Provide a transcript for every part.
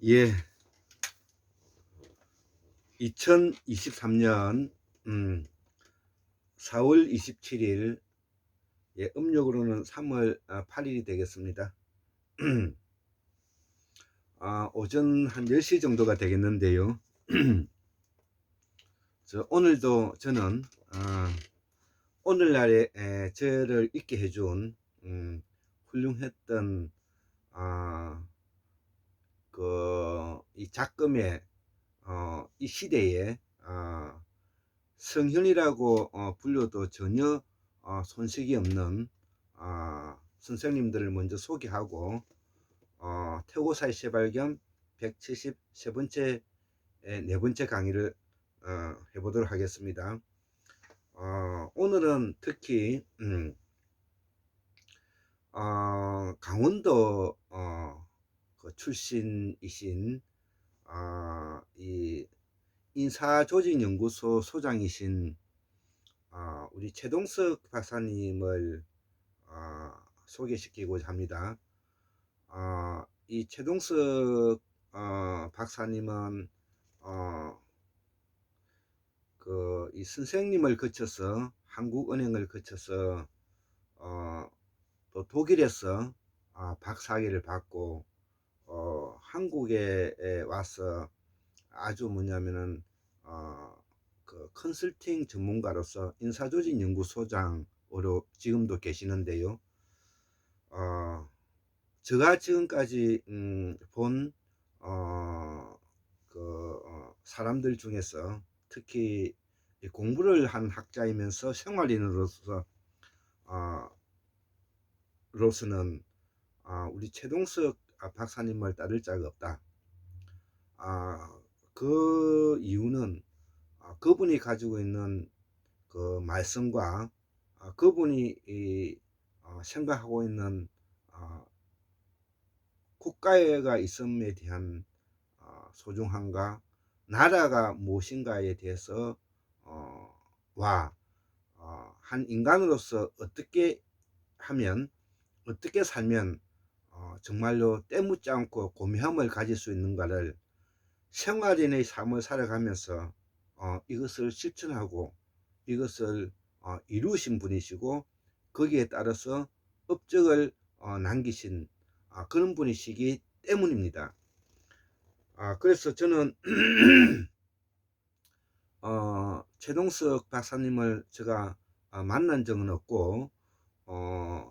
예, 2023년 4월 27일, 예, 음력으로는 3월 8일이 되겠습니다. 오전 한 10시 정도가 되겠는데요. 오늘도 저는 오늘날에 저를 있게 해준 훌륭했던 이 작금의 이 시대에 성현이라고 불려도 전혀 손색이 없는 선생님들을 먼저 소개하고 태고사의 시발겸 173번째 네 번째 강의를 해보도록 하겠습니다. 오늘은 특히 강원도 그 출신이신 이 인사조직연구소 소장이신 우리 최동석 박사님을 소개시키고자 합니다. 이 최동석 박사님은 이 선생님을 거쳐서 한국은행을 거쳐서 또 독일에서 박사학위를 받고 한국에 와서 아주 뭐냐면은 그 컨설팅 전문가로서 인사조직연구소장으로 지금도 계시는데요. 제가 지금까지 본 사람들 중에서 특히 공부를 한 학자이면서 생활인으로서 로서는 우리 최동석 박사님을 따를 자가 없다. 그 이유는 그분이 가지고 있는 그 말씀과 그분이 생각하고 있는 국가가 있음에 대한 소중함과 나라가 무엇인가에 대해서 한 인간으로서 어떻게 하면 어떻게 살면 정말로 때묻지 않고 고매함을 가질 수 있는가를 생활인의 삶을 살아가면서 이것을 실천하고 이것을 이루신 분이시고 거기에 따라서 업적을 남기신 그런 분이시기 때문입니다. 그래서 저는 최동석 박사님을 제가 만난 적은 없고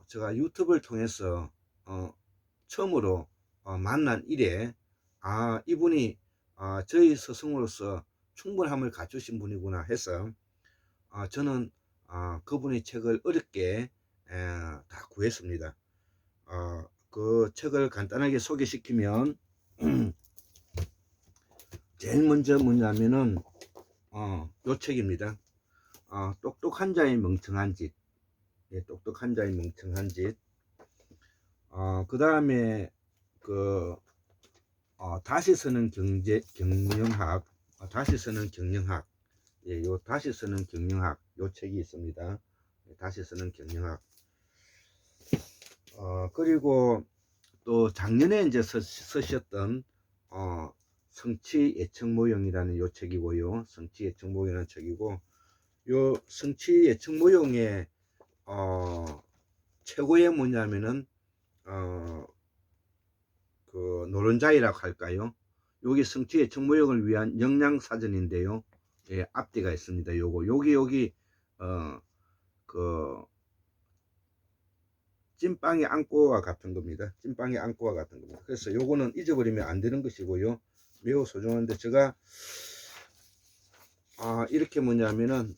제가 유튜브를 통해서 처음으로 만난 이래 이분이 저희 스승으로서 충분함을 갖추신 분이구나 해서 저는 그분의 책을 어렵게 다 구했습니다. 그 책을 간단하게 소개시키면 제일 먼저 뭐냐면은 요 책입니다. 똑똑한 자의 멍청한 짓. 예, 똑똑한 자의 멍청한 짓. 그 다음에 다시 쓰는 경영학, 다시 쓰는 경영학, 예, 요 다시 쓰는 경영학 요 책이 있습니다. 다시 쓰는 경영학. 그리고 또 작년에 이제 쓰셨던 성취 예측 모형이라는 요 책이고요. 성취 예측 모형이라는 책이고, 요 성취 예측 모형의 최고의 뭐냐면은 그 노른자이라고 할까요? 여기 성취 예측 모형을 위한 역량 사전인데요. 예, 앞뒤가 있습니다. 여기 그 찐빵의 안고와 같은 겁니다. 찐빵의 안고와 같은 겁니다. 그래서 요거는 잊어버리면 안 되는 것이고요. 매우 소중한데 제가 이렇게 뭐냐면은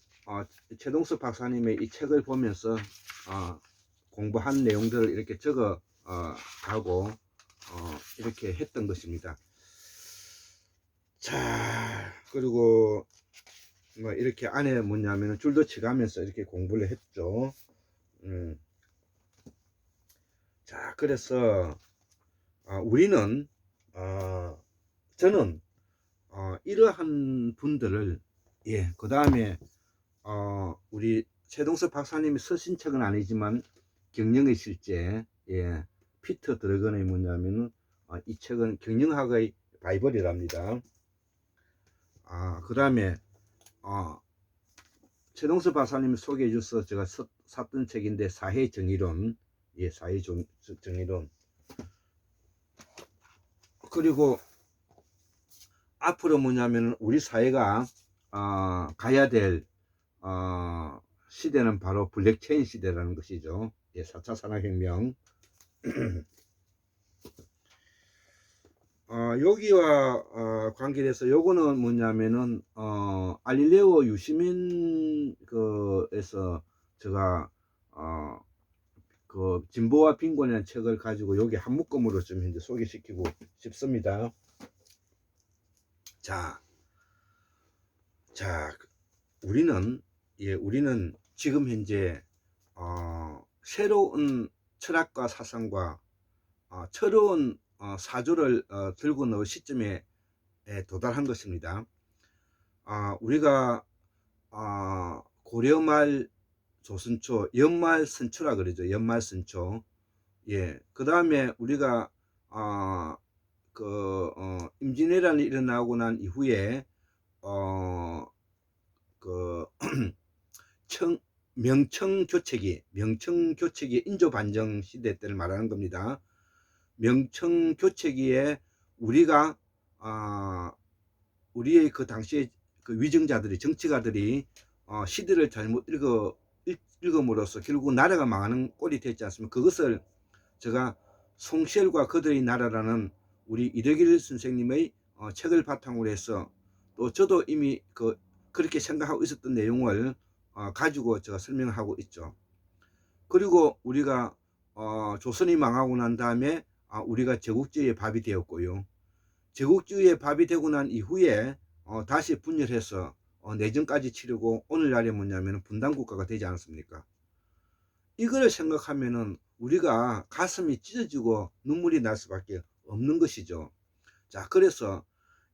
최동석 박사님의 이 책을 보면서 공부한 내용들을 이렇게 적어 가고 이렇게 했던 것입니다. 자, 그리고 뭐 이렇게 안에 뭐냐면은 줄도 쳐가면서 이렇게 공부를 했죠. 자, 그래서 우리는 저는 이러한 분들을 그 다음에 우리 최동석 박사님이 쓰신 책은 아니지만 경영의 실제 예, 피터 드래건의 뭐냐면은 이 책은 경영학의 바이블이랍니다. 그 다음에 최동수 박사님이 소개해 주셔서 제가 샀던 책인데 사회 정의론, 예, 사회 정의론. 그리고 앞으로 뭐냐면 우리 사회가 가야 될 시대는 바로 블랙체인 시대라는 것이죠. 예, 4차 산업혁명. 여기와 관계돼서 요거는 뭐냐면은 알릴레오 유시민 그에서 제가 그 진보와 빈곤이라는 책을 가지고 여기 한 묶음으로 좀 현재 소개시키고 싶습니다. 자, 우리는 지금 현재 새로운 철학과 사상과 새로운 사조를 들고 나올 시점에 도달한 것입니다. 우리가 고려말 조선초 연말선초라 그러죠. 연말선초. 예. 그 다음에 우리가 임진왜란이 일어나고 난 이후에 명청교체기 인조반정 시대 때를 말하는 겁니다. 명청교체기에 우리가 우리의 그 당시에 그 위정자들이 정치가들이 시대를 잘못 읽음으로써 결국 나라가 망하는 꼴이 됐지 않습니까? 그것을 제가 송시엘과 그들의 나라라는 우리 이덕일 선생님의 책을 바탕으로 해서 또 저도 이미 그렇게 생각하고 있었던 내용을 가지고 제가 설명하고 있죠. 그리고 우리가 조선이 망하고 난 다음에 우리가 제국주의의 밥이 되었고요. 제국주의의 밥이 되고 난 이후에 다시 분열해서 내전까지 치르고 오늘날에 뭐냐면 분단국가가 되지 않았습니까? 이걸 생각하면은 우리가 가슴이 찢어지고 눈물이 날 수밖에 없는 것이죠. 자, 그래서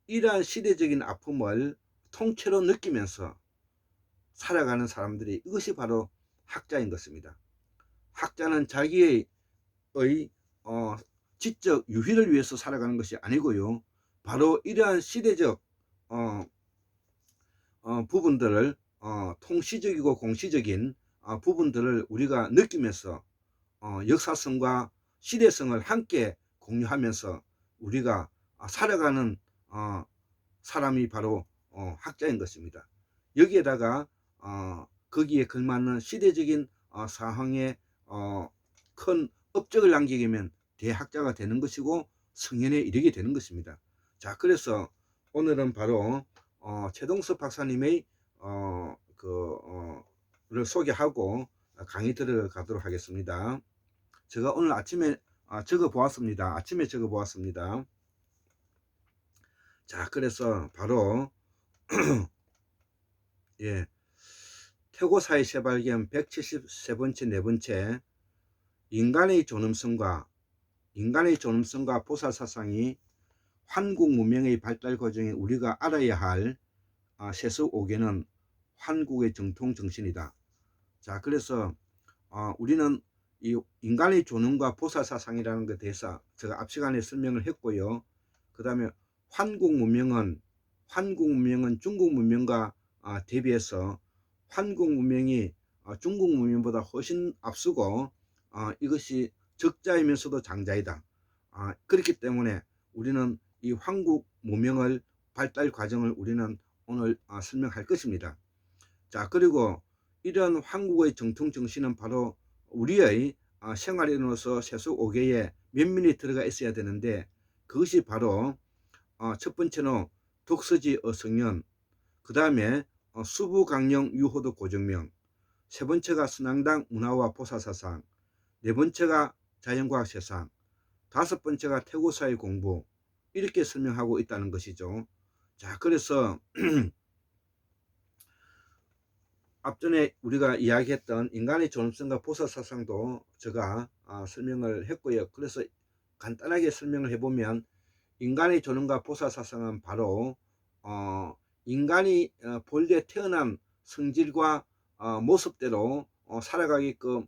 이러한 시대적인 아픔을 통째로 느끼면서 살아가는 사람들이 이것이 바로 학자인 것입니다. 학자는 자기의 지적 유희를 위해서 살아가는 것이 아니고요. 바로 이러한 시대적 부분들을 통시적이고 공시적인 부분들을 우리가 느끼면서 역사성과 시대성을 함께 공유하면서 우리가 살아가는 사람이 바로 학자인 것입니다. 여기에다가 거기에 걸맞는 시대적인 상황에 큰 업적을 남기면 대학자가 되는 것이고 성현에 이르게 되는 것입니다. 자, 그래서 오늘은 바로 최동섭 박사님의 를 소개하고 강의 들어가도록 하겠습니다. 제가 오늘 아침에 적어 보았습니다. 자, 그래서 바로 예, 태고사의 재발견 173번째 네 번째 인간의 존엄성과 보살사상이 한국 문명의 발달 과정에 우리가 알아야 할 세속 5개는 한국의 정통 정신이다. 자, 그래서 우리는 이 인간의 존엄과 보살사상이라는 것에 대해서 제가 앞 시간에 설명을 했고요. 그 다음에 한국 문명은 중국 문명과 대비해서 한국 문명이 중국 문명보다 훨씬 앞서고 이것이 적자이면서도 장자이다. 그렇기 때문에 우리는 이 한국 문명을 발달 과정을 우리는 오늘 설명할 것입니다. 자, 그리고 이런 한국의 정통 정신은 바로 우리의 생활인으로서 세속 5개에 면밀히 들어가 있어야 되는데 그것이 바로 첫 번째는 독서지 어성연, 그 다음에 수부강령 유호도 고정명, 세 번째가 선앙당 문화와 보살사상, 네 번째가 자연과학 세상, 다섯 번째가 태고사의 공부, 이렇게 설명하고 있다는 것이죠. 자, 그래서 앞전에 우리가 이야기했던 인간의 존엄성과 보살사상도 제가 설명을 했고요. 그래서 간단하게 설명을 해보면 인간의 존엄과 보살사상은 바로 인간이 본래 태어난 성질과 모습대로 살아가게끔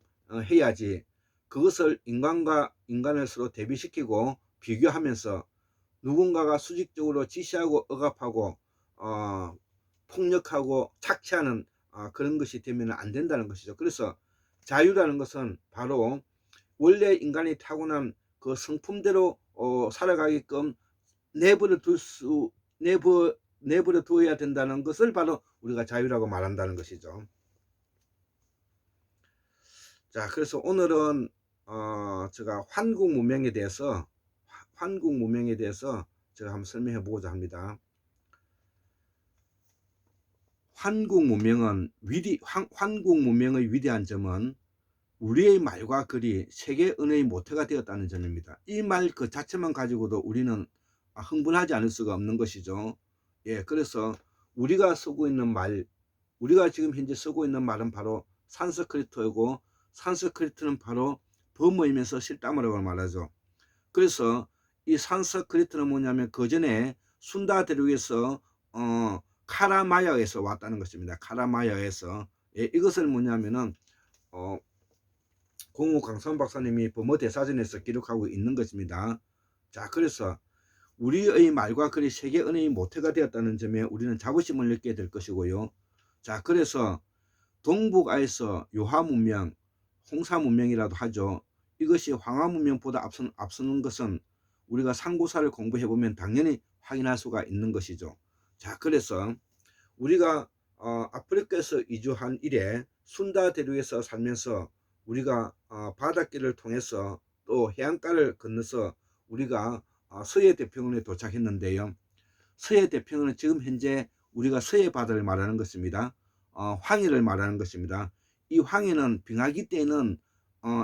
해야지 그것을 인간과 인간을 서로 대비시키고 비교하면서 누군가가 수직적으로 지시하고 억압하고 폭력하고 착취하는 그런 것이 되면 안 된다는 것이죠. 그래서 자유라는 것은 바로 원래 인간이 타고난 그 성품대로 살아가게끔 내버려 두어야 된다는 것을 바로 우리가 자유라고 말한다는 것이죠. 자, 그래서 오늘은 제가 환국 문명에 대해서 제가 한번 설명해 보고자 합니다. 환국 문명의 위대한 점은 우리의 말과 글이 세계 언어의 모태가 되었다는 점입니다. 이 말 그 자체만 가지고도 우리는 흥분하지 않을 수가 없는 것이죠. 예, 그래서 우리가 지금 현재 쓰고 있는 말은 바로 산스크리트이고, 산스크리트는 바로 범어이면서 실담어라고 말하죠. 그래서 이 산스크리트는 뭐냐면 그 전에 순다 대륙에서 카라마야에서 왔다는 것입니다. 카라마야에서. 예, 이것을 뭐냐면은 공우 강선 박사님이 범어 대사전에서 기록하고 있는 것입니다. 자, 그래서 우리의 말과 글이 세계 언어의 모태가 되었다는 점에 우리는 자부심을 느끼게 될 것이고요. 자, 그래서 동북아에서 요하 문명, 홍사 문명이라도 하죠. 이것이 황하 문명보다 앞서는 것은 우리가 상고사를 공부해 보면 당연히 확인할 수가 있는 것이죠. 자, 그래서 우리가 아프리카에서 이주한 이래 순다 대륙에서 살면서 우리가 바닷길을 통해서 또 해안가를 건너서 우리가 서해 대평원에 도착했는데요. 서해 대평원은 지금 현재 우리가 서해 바다를 말하는 것입니다. 황해를 말하는 것입니다. 이 황해는 빙하기 때는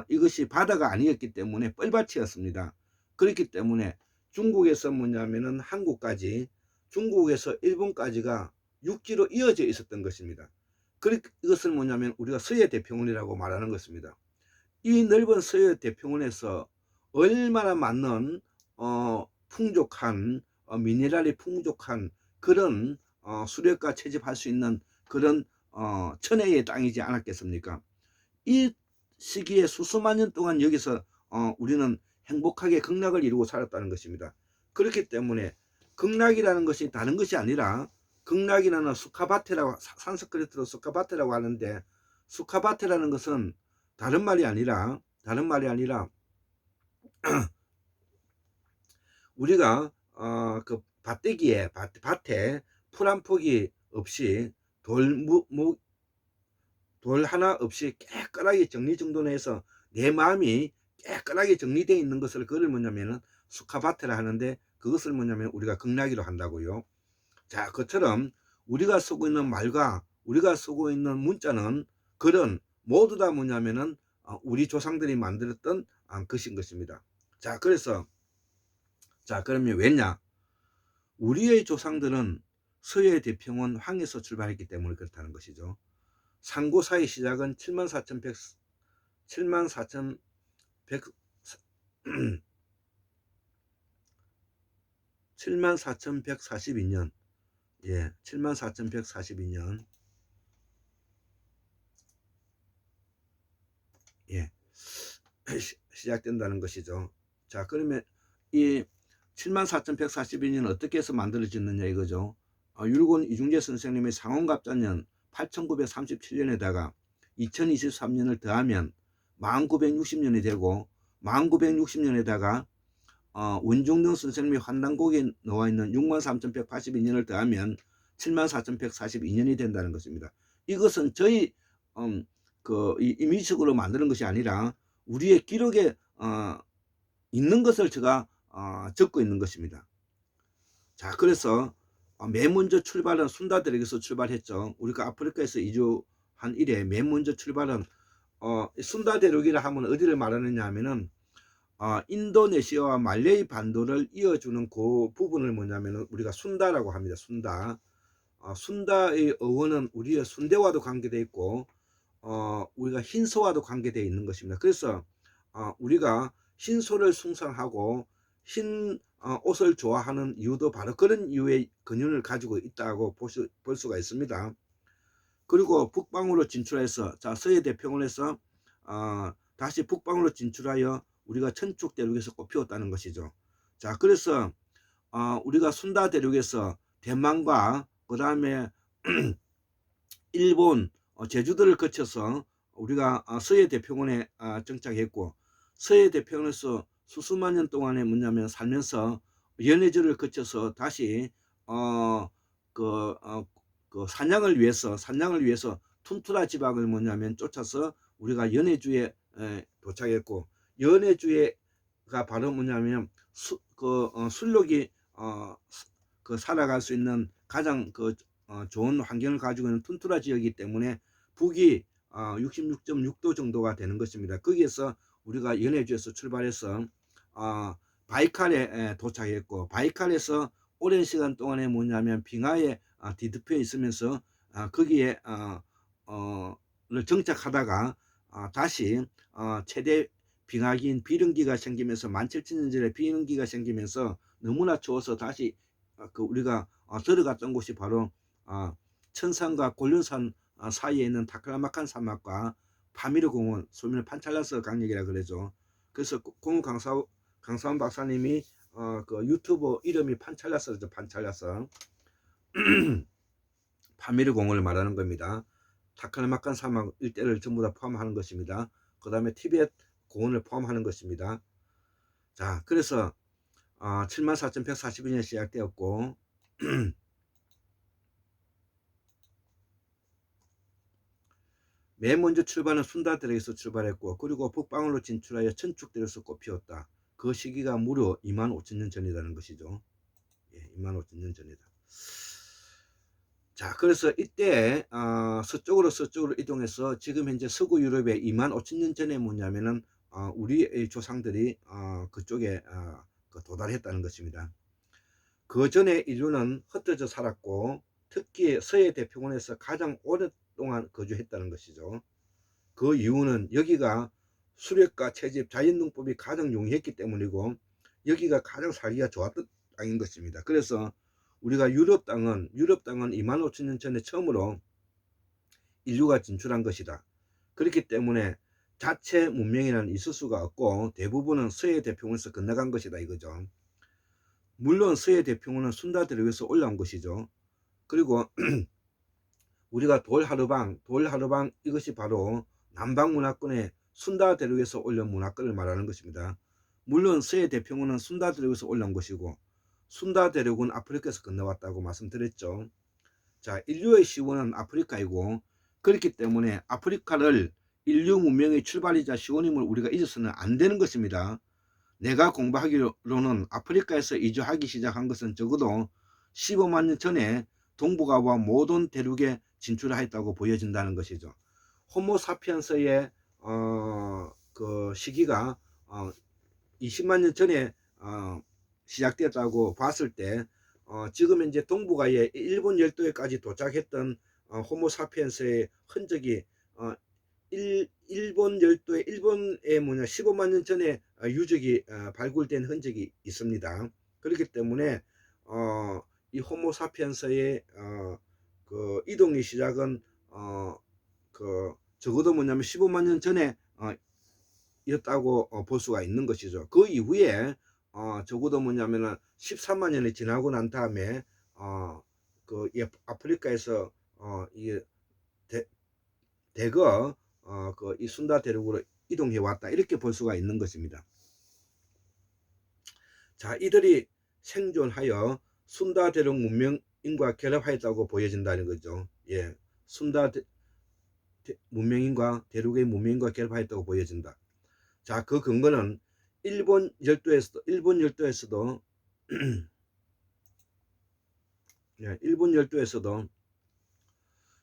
이것이 바다가 아니었기 때문에 뻘밭이었습니다. 그렇기 때문에 중국에서 뭐냐면은 한국까지, 중국에서 일본까지가 육지로 이어져 있었던 것입니다. 이것을 뭐냐면 우리가 서해 대평원이라고 말하는 것입니다. 이 넓은 서해 대평원에서 얼마나 많은 풍족한 미네랄이 풍족한 그런 수렵과 채집할 수 있는 그런 천혜의 땅이지 않았겠습니까? 이 시기에 수수만 년 동안 여기서 우리는 행복하게 극락을 이루고 살았다는 것입니다. 그렇기 때문에 극락이라는 것이 다른 것이 아니라, 극락이라는 수카바테라고, 산스크리트로 수카바테라고 하는데, 수카바테라는 것은 다른 말이 아니라 우리가 그 밭대기에 밭에 풀 한 폭이 없이 돌 하나 없이 깨끗하게 정리정돈해서 내 마음이 깨끗하게 정리되어 있는 것을, 그걸 뭐냐면은 수카바테라 하는데, 그것을 뭐냐면 우리가 극락이로 한다고요. 자, 그처럼 우리가 쓰고 있는 말과 우리가 쓰고 있는 문자는 글은 모두 다 뭐냐면은 우리 조상들이 만들었던 것인 것입니다. 자, 그래서 그러면 왜냐? 우리의 조상들은 서해 대평원 황에서 출발했기 때문에 그렇다는 것이죠. 상고사의 시작은 74,142년. 예, 74,142년. 예, 시작된다는 것이죠. 자, 그러면 이 74,142년 어떻게 해서 만들어졌느냐 이거죠. 율곡 이중재 선생님의 상원갑자년 8,937년에다가 2023년을 더하면 1960년이 되고, 1960년에다가 원종동 선생님의 환단곡에 나와 있는 63,182년을 더하면 74,142년이 된다는 것입니다. 이것은 저희 이 임의식으로 만드는 것이 아니라 우리의 기록에 있는 것을 제가 적고 있는 것입니다. 자, 그래서 맨 먼저 출발은 순다대륙에서 출발했죠. 우리가 아프리카에서 이주한 이래 맨 먼저 출발은 순다대륙이라 하면 어디를 말하느냐 하면은 인도네시아와 말레이 반도를 이어주는 그 부분을 뭐냐면은 우리가 순다라고 합니다. 순다의 어원은 우리의 순대와도 관계되어 있고 우리가 흰소와도 관계되어 있는 것입니다. 그래서 우리가 흰소를 숭상하고 흰 옷을 좋아하는 이유도 바로 그런 이유의 근원을 가지고 있다고 볼 수가 있습니다. 그리고 북방으로 진출해서 서해 대평원에서 다시 북방으로 진출하여 우리가 천축 대륙에서 꽃피웠다는 것이죠. 자, 그래서 우리가 순다 대륙에서 대만과 그 다음에 일본 제주도를 거쳐서 우리가 서해 대평원에 정착했고, 서해 대평원에서 수수만 년 동안에 뭐냐면 살면서 연해주를 거쳐서 다시 그 사냥을 위해서 툰투라 지방을 뭐냐면 쫓아서 우리가 연해주에 도착했고, 연해주가 바로 뭐냐면 순록이 그 살아갈 수 있는 가장 좋은 환경을 가지고 있는 툰투라 지역이기 때문에 북이 66.6도 정도가 되는 것입니다. 거기에서 우리가 연해주에서 출발해서 바이칼에 도착했고, 바이칼에서 오랜 시간 동안에 뭐냐면 빙하에 뒤덮여 있으면서 거기에 정착하다가 다시 최대 빙하기인 비릉기가 생기면서 17,000년 전에 비릉기가 생기면서 너무나 추워서 다시 우리가 들어갔던 곳이 바로 천산과 곤륜산 사이에 있는 타클라마칸 사막과 파미르 공원, 소면 판찰라스 강력이라 그러죠. 그래서 공우 강사원 박사님이 그 유튜브 이름이 판찰라스죠. 판찰라스. 파미르 공원을 말하는 겁니다. 타클라마칸 사막 일대를 전부 다 포함하는 것입니다. 그 다음에 티베트 공원을 포함하는 것입니다. 자, 그래서 74,142년 시작되었고 맨 먼저 출발은 순다대륙에서 출발했고, 그리고 북방으로 진출하여 천축대륙에서 꽃피웠다. 그 시기가 무려 25,000년 전이라는 것이죠. 예, 25,000년 전이다. 자, 그래서 이때 서쪽으로 이동해서 지금 현재 서구 유럽에 25,000년 전에 뭐냐면은 우리의 조상들이 그쪽에 도달했다는 것입니다. 그 전에 인류는 흩어져 살았고, 특히 서해 대평원에서 가장 오랫동안 거주했다는 것이죠. 그 이유는 여기가 수렵과 채집, 자연농법이 가장 용이했기 때문이고, 여기가 가장 살기가 좋았던 땅인 것입니다. 그래서 우리가 유럽 땅은 25,000년 전에 처음으로 인류가 진출한 것이다. 그렇기 때문에 자체 문명이라는 있을 수가 없고, 대부분은 서해 대평원에서 건너간 것이다 이거죠. 물론 서해 대평원은 순다대륙에서 올라온 것이죠. 그리고 우리가 돌하르방 이것이 바로 남방 문화권의 순다대륙에서 올라온 문화권을 말하는 것입니다. 물론 서해 대평원은 순다대륙에서 올라온 것이고, 순다대륙은 아프리카에서 건너왔다고 말씀드렸죠. 자, 인류의 시원은 아프리카이고, 그렇기 때문에 아프리카를 인류 문명의 출발이자 시원임을 우리가 잊어서는 안 되는 것입니다. 내가 공부하기로는 아프리카에서 이주하기 시작한 것은 적어도 15만 년 전에 동북아와 모든 대륙에 진출하였다고 보여진다는 것이죠. 호모사피엔스의 그 시기가 20만 년 전에 시작되었다고 봤을 때 지금 현재 동북아의 일본 열도에까지 도착했던 호모사피엔스의 흔적이 일본 열도에 일본에 15만 년 전에 유적이 발굴된 흔적이 있습니다. 그렇기 때문에 이 호모사피엔스의 그 이동의 시작은 그 적어도 15만 년 전에 였다고 볼 수가 있는 것이죠. 그 이후에 적어도 13만 년이 지나고 난 다음에 그 아프리카에서 이 대거 그 이 순다 대륙으로 이동해 왔다 이렇게 볼 수가 있는 것입니다. 자, 이들이 생존하여 순다 대륙 문명인과 결합하였다고 보여진다는 거죠. 예, 순다 문명인과 대륙의 문명인과 결합하였다고 보여진다. 자, 그 근거는 일본 열도에서도 예, 일본 열도에서도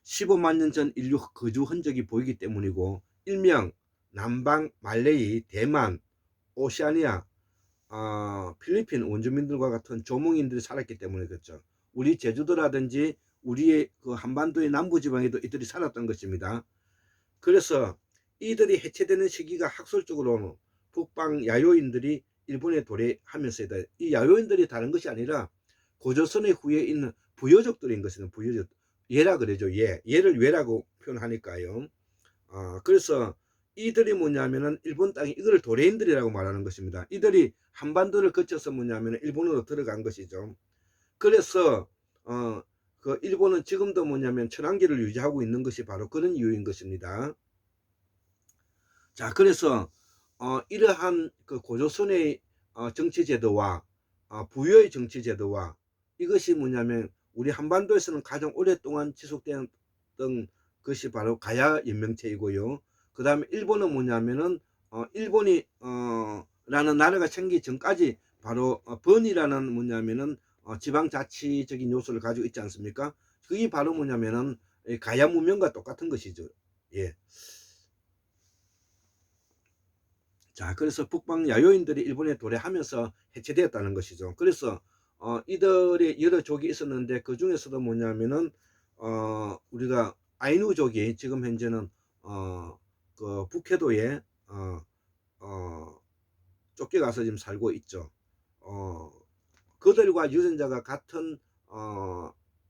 15만 년 전 인류 거주 흔적이 보이기 때문이고, 일명 남방, 말레이, 대만, 오세아니아, 필리핀 원주민들과 같은 조몽인들이 살았기 때문에 그렇죠. 우리 제주도라든지 우리의 그 한반도의 남부지방에도 이들이 살았던 것입니다. 그래서 이들이 해체되는 시기가 학술적으로는 북방 야요인들이 일본에 도래하면서이다. 이 야요인들이 다른 것이 아니라 고조선의 후에 있는 부여족들인 것은 부여족. 예라 그러죠. 얘를 왜라고 표현하니까요. 그래서 이들이 뭐냐면은 일본 땅이 이걸 도레인들이라고 말하는 것입니다. 이들이 한반도를 거쳐서 뭐냐면 일본으로 들어간 것이죠. 그래서 그 일본은 지금도 뭐냐면 천황기를 유지하고 있는 것이 바로 그런 이유인 것입니다. 자, 그래서 이러한 그 고조선의 정치 제도와 부여의 정치 제도와 이것이 뭐냐면 우리 한반도에서는 가장 오랫동안 지속되었던 것이 바로 가야 연명체이고요. 그 다음에 일본은 뭐냐면은 일본이 라는 나라가 생기기 전까지 바로 번이라는 뭐냐면은 지방자치적인 요소를 가지고 있지 않습니까? 그게 바로 뭐냐면은 가야 문명과 똑같은 것이죠. 예. 자, 그래서 북방 야요인들이 일본에 도래하면서 해체되었다는 것이죠. 그래서 이들의 여러 족이 있었는데 그 중에서도 뭐냐면은 우리가 아이누족이 지금 현재는 그 북해도에 쫓겨가서 지금 살고 있죠. 그들과 유전자가 같은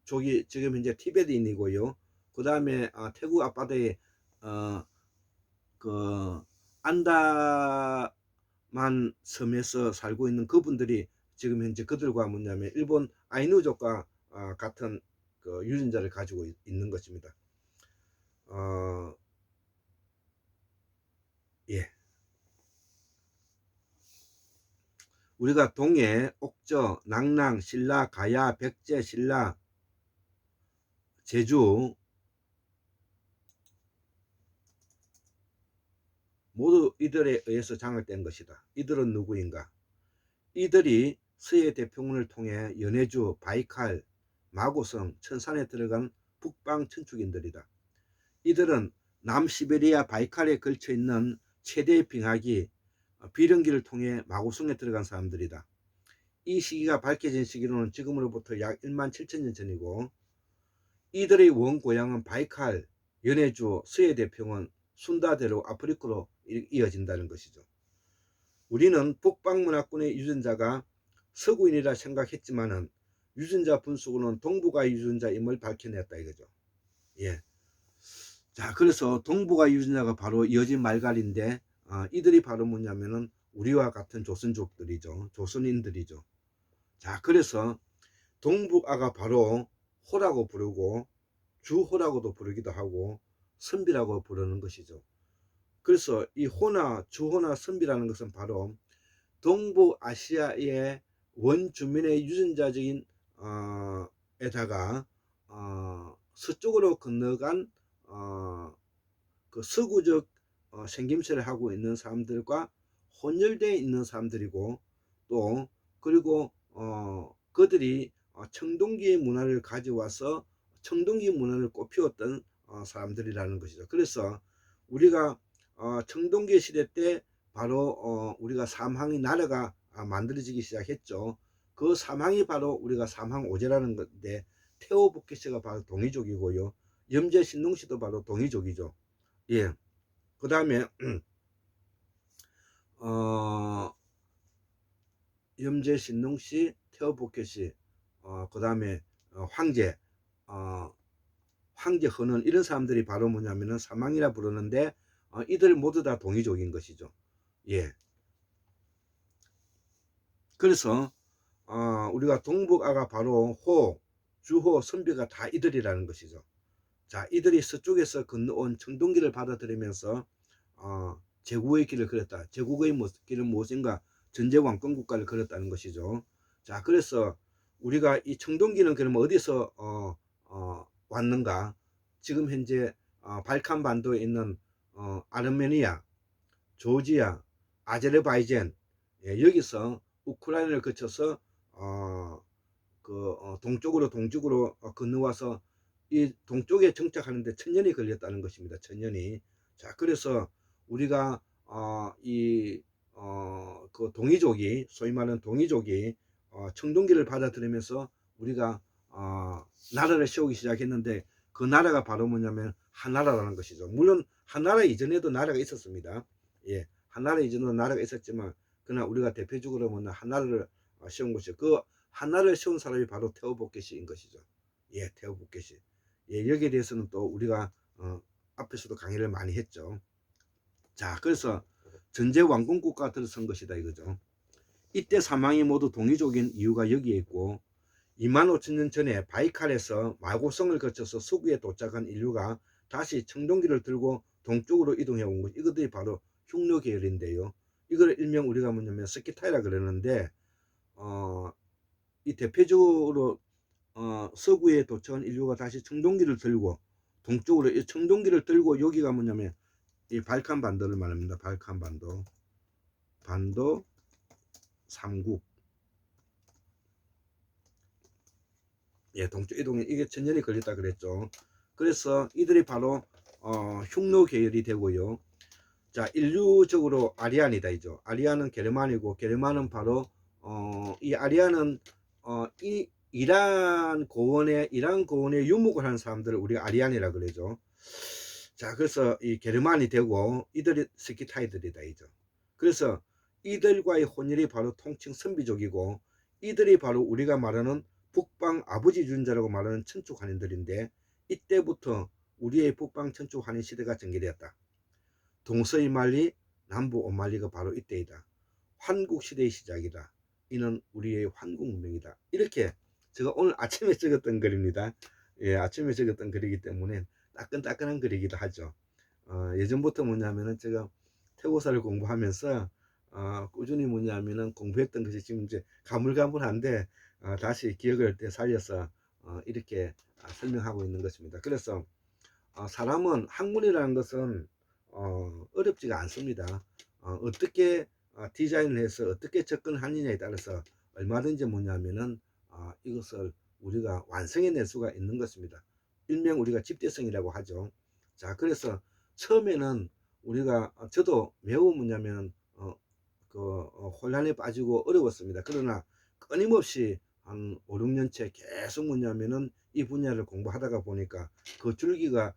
족이 지금 현재 티베트인이고요. 그 다음에 태국 앞바다에 그 안다만 섬에서 살고 있는 그분들이 지금 현재 그들과 뭐냐면 일본 아이누족과 같은 그 유전자를 가지고 있는 것입니다. 예. 우리가 동해, 옥저, 낭랑, 신라, 가야, 백제, 신라, 제주 모두 이들에 의해서 장악된 것이다. 이들은 누구인가? 이들이 서해 대평원을 통해 연해주, 바이칼, 마고성, 천산에 들어간 북방 천축인들이다. 이들은 남시베리아 바이칼에 걸쳐 있는 최대의 빙하기 비령기를 통해 마고성에 들어간 사람들이다. 이 시기가 밝혀진 시기로는 지금으로부터 약 1만 7천 년 전이고 이들의 원고향은 바이칼, 연해주, 서해대평원, 순다대로 아프리카로 이어진다는 것이죠. 우리는 북방문화권의 유전자가 서구인이라 생각했지만은 유전자 분석으로는 동북아 유전자임을 밝혀냈다 이거죠. 예. 자, 그래서 동북아 유전자가 바로 이어진 말갈인데 이들이 바로 뭐냐면은 우리와 같은 조선족들이죠. 조선인들이죠. 자, 그래서 동북아가 바로 호라고 부르고 주호라고도 부르기도 하고 선비라고 부르는 것이죠. 그래서 이 호나 주호나 선비라는 것은 바로 동북아시아의 원주민의 유전자적인 에다가 서쪽으로 건너간 그 서구적 생김새를 하고 있는 사람들과 혼혈되어 있는 사람들이고 또 그리고 그들이 청동기 문화를 가져와서 청동기 문화를 꽃피웠던 사람들이라는 것이죠. 그래서 우리가 청동기 시대 때 바로 우리가 삼항의 나라가 만들어지기 시작했죠. 그 삼항이 바로 우리가 삼항 오제라는 건데 태오복개씨가 바로 동이족이고요. 염제신농씨도 바로 동이족이죠. 예. 그 다음에 염제신농씨, 태오복개씨, 그 다음에 황제, 황제 헌원 이런 사람들이 바로 뭐냐면은 삼항이라 부르는데 이들 모두 다 동이족인 것이죠. 예. 그래서 우리가 동북아가 바로 호, 주호, 선비가 다 이들이라는 것이죠. 자, 이들이 서쪽에서 건너온 청동기를 받아들이면서 제국의 길을 걸었다. 제국의 길은 무엇인가? 전제 왕권 국가를 걸었다는 것이죠. 자, 그래서 우리가 이 청동기는 그러면 어디서 왔는가? 지금 현재 발칸 반도에 있는 아르메니아, 조지아, 아제르바이잔 여기서 우크라이나를 거쳐서 동쪽으로 건너와서 이 동쪽에 정착하는데 1000년이 걸렸다는 것입니다. 1000년이. 자, 그래서 우리가 그 동이족이 소위 말하는 동이족이 청동기를 받아들이면서 우리가 나라를 세우기 시작했는데 그 나라가 바로 뭐냐면 한나라라는 것이죠. 물론 한나라 이전에도 나라가 있었습니다. 예, 한나라 이전에도 나라가 있었지만 그러나 우리가 대표적으로 뭐냐 한나라를 세운 것이 그 한나라를 세운 사람이 바로 태오복개시인 것이죠. 예, 태오복개시. 예, 여기에 대해서는 또 우리가 앞에서도 강의를 많이 했죠. 자, 그래서 전제 왕권 국가가 들어선 것이다 이거죠. 이때 사망이 모두 동이족인 이유가 여기에 있고 2만 5천 년 전에 바이칼에서 마고성을 거쳐서 서구에 도착한 인류가 다시 청동기를 들고 동쪽으로 이동해 온 것, 이것들이 바로 흉노 계열인데요. 이걸 일명 우리가 뭐냐면 스키타이라 그러는데 이 대표적으로 서구에 도착한 인류가 다시 청동기를 들고 동쪽으로, 이 청동기를 들고 여기가 뭐냐면 이 발칸 반도를 말합니다. 발칸 반도, 반도 3국. 예, 동쪽 이동에 이게 천년이 걸렸다 그랬죠. 그래서 이들이 바로 흉노 계열이 되고요. 자, 인류적으로 아리안이다 이죠. 아리안은 게르만이고, 게르만은 바로 이 아리안은 이 이란 고원에 유목을 하는 사람들을 우리가 아리안이라 그러죠. 자, 그래서 이 게르만이 되고 이들이 스키타이들이다 이죠. 그래서 이들과의 혼혈이 바로 통칭 선비족이고, 이들이 바로 우리가 말하는 북방 아버지 유전자라고 말하는 천축 환인들인데, 이때부터 우리의 북방 천축 환인 시대가 전개되었다. 동서이 말리 남부 오말리가 바로 이때이다. 환국 시대의 시작이다. 이는 우리의 환국 문명이다. 이렇게 제가 오늘 아침에 적었던 글입니다. 예, 아침에 적었던 글이기 때문에 따끈따끈한 글이기도 하죠. 예전부터 뭐냐면은 제가 태고사를 공부하면서 꾸준히 뭐냐면은 공부했던 것이 지금 이제 가물가물한데 다시 기억을 살려서 이렇게 설명하고 있는 것입니다. 그래서 사람은 학문이라는 것은 어렵지가 않습니다. 어떻게 디자인을 해서 어떻게 접근하느냐에 따라서 얼마든지 뭐냐면은 이것을 우리가 완성해낼 수가 있는 것입니다. 일명 우리가 집대성이라고 하죠. 자, 그래서 처음에는 우리가 저도 매우 뭐냐면 혼란에 빠지고 어려웠습니다. 그러나 끊임없이 한 5, 6년째 계속 뭐냐면은 이 분야를 공부하다가 보니까 그 줄기가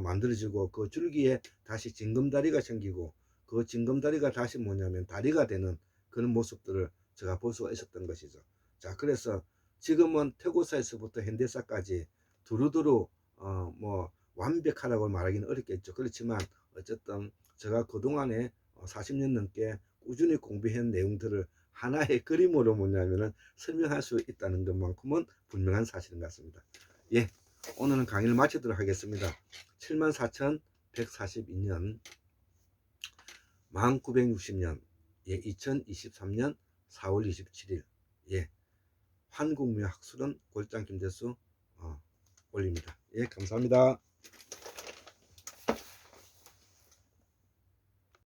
만들어지고, 그 줄기에 다시 징검다리가 생기고, 그 징검다리가 다시 뭐냐면 다리가 되는 그런 모습들을 제가 볼 수가 있었던 것이죠. 자, 그래서 지금은 태고사에서부터 현대사까지 두루두루 뭐 완벽하다고 말하기는 어렵겠죠. 그렇지만 어쨌든 제가 그동안에 40년 넘게 꾸준히 공부한 내용들을 하나의 그림으로 뭐냐면은 설명할 수 있다는 것만큼은 분명한 사실인 것 같습니다. 예, 오늘은 강의를 마치도록 하겠습니다. 74,142년 1960년 예, 2023년 4월 27일 예, 한국무역학술은 골장 김대수 올립니다. 예, 감사합니다.